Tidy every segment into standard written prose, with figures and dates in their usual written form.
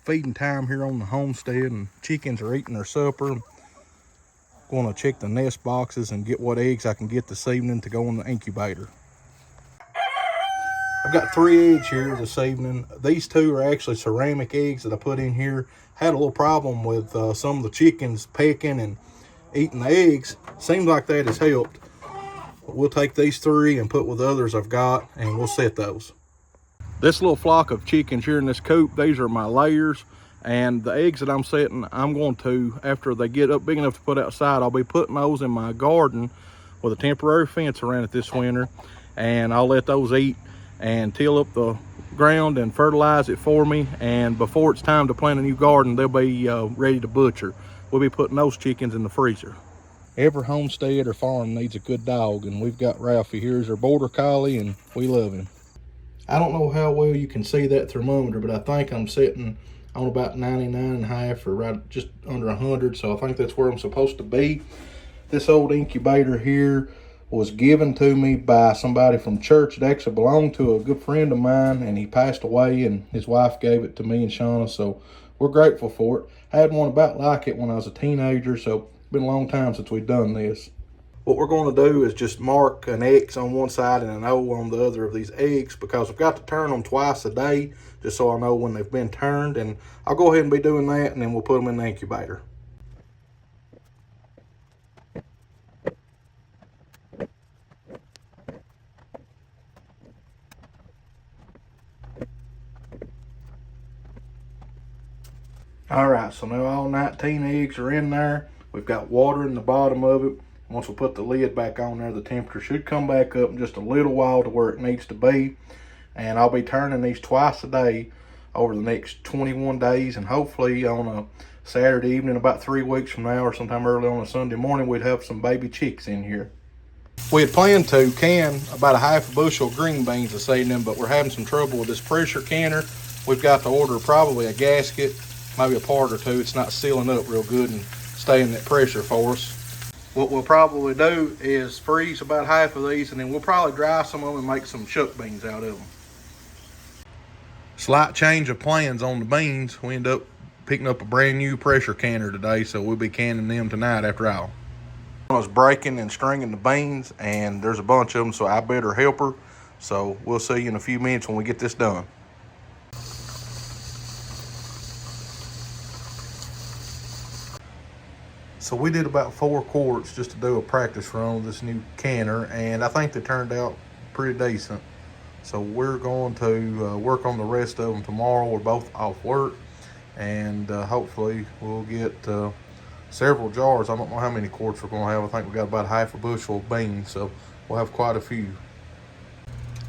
feeding time here on the homestead, and chickens are eating their supper. Going to check the nest boxes and get what eggs I can get this evening to go in the incubator. I've got 3 eggs here this evening. These 2 are actually ceramic eggs that I put in here. Had a little problem with some of the chickens pecking and eating the eggs. Seems like that has helped. But we'll take these 3 and put with the others I've got, and we'll set those. This little flock of chickens here in this coop, these are my layers. And the eggs that I'm setting, I'm going to, after they get up big enough to put outside, I'll be putting those in my garden with a temporary fence around it this winter. And I'll let those eat and till up the ground and fertilize it for me. And before it's time to plant a new garden, they'll be ready to butcher. We'll be putting those chickens in the freezer. Every homestead or farm needs a good dog, and we've got Ralphie here as our border collie, and we love him. I don't know how well you can see that thermometer, but I think I'm sitting on about 99.5 or right just under 100, so I think that's where I'm supposed to be. This old incubator here was given to me by somebody from church. It actually belonged to a good friend of mine, and he passed away, and his wife gave it to me and Shauna, so we're grateful for it. I had one about like it when I was a teenager, so it's been a long time since we've done this. What we're going to do is just mark an X on one side and an O on the other of these eggs, because I've got to turn them twice a day just so I know when they've been turned. And I'll go ahead and be doing that, and then we'll put them in the incubator. All right, so now all 19 eggs are in there. We've got water in the bottom of it. Once we put the lid back on there, the temperature should come back up in just a little while to where it needs to be. And I'll be turning these twice a day over the next 21 days. And hopefully on a Saturday evening, about 3 weeks from now, or sometime early on a Sunday morning, we'd have some baby chicks in here. We had planned to can about a half a bushel of green beans this evening, but we're having some trouble with this pressure canner. We've got to order probably a gasket, maybe a part or 2. It's not sealing up real good and staying that pressure for us. What we'll probably do is freeze about half of these, and then we'll probably dry some of them and make some chuck beans out of them. Slight change of plans on the beans. We end up picking up a brand new pressure canner today, so we'll be canning them tonight after all. I was breaking and stringing the beans, and there's a bunch of them, so I better help her. So we'll see you in a few minutes when we get this done. So we did about 4 quarts just to do a practice run with this new canner, and I think they turned out pretty decent. So we're going to work on the rest of them tomorrow. We're both off work, and hopefully we'll get several jars. I don't know how many quarts we're going to have. I think we got about half a bushel of beans, so we'll have quite a few.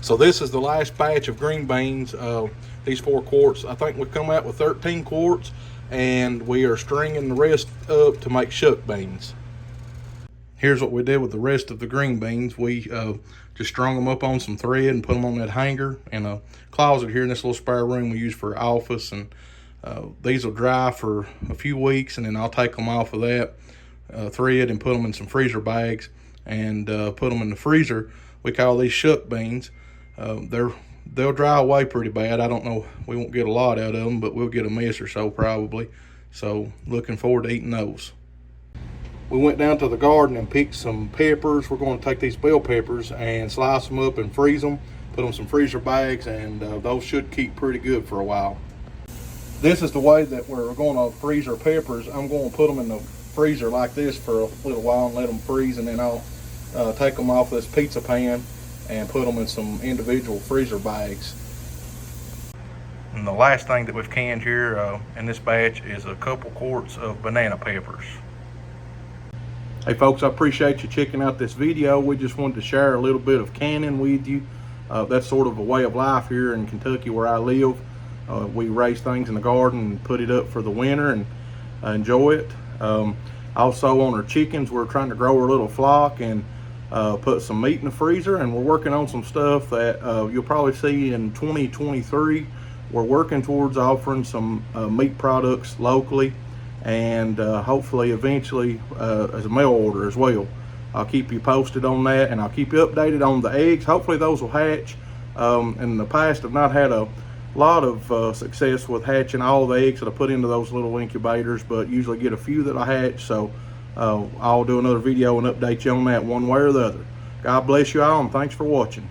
So this is the last batch of green beans. These 4 quarts, I think we've come out with 13 quarts. And we are stringing the rest up to make shuck beans. Here's what we did with the rest of the green beans. We just strung them up on some thread and put them on that hanger in a closet here in this little spare room we use for office. And these will dry for a few weeks, and then I'll take them off of that thread and put them in some freezer bags and put them in the freezer. We call these shuck beans. They'll dry away pretty bad. I don't know, we won't get a lot out of them, but we'll get a mess or so probably. So looking forward to eating those. We went down to the garden and picked some peppers. We're going to take these bell peppers and slice them up and freeze them, put them in some freezer bags, and those should keep pretty good for a while. This is the way that we're going to freeze our peppers. I'm going to put them in the freezer like this for a little while and let them freeze, and then I'll take them off this pizza pan and put them in some individual freezer bags. And the last thing that we've canned here in this batch is a couple quarts of banana peppers. Hey folks, I appreciate you checking out this video. We just wanted to share a little bit of canning with you. That's sort of a way of life here in Kentucky where I live. We raise things in the garden and put it up for the winter and enjoy it. Also on our chickens, we're trying to grow our little flock and put some meat in the freezer, and we're working on some stuff that you'll probably see in 2023. We're working towards offering some meat products locally, and hopefully eventually as a mail order as well. I'll keep you posted on that, and I'll keep you updated on the eggs. Hopefully those will hatch. In the past, I've not had a lot of success with hatching all the eggs that I put into those little incubators, but usually get a few that I hatch. So I'll do another video and update you on that one way or the other. God bless you all, and thanks for watching.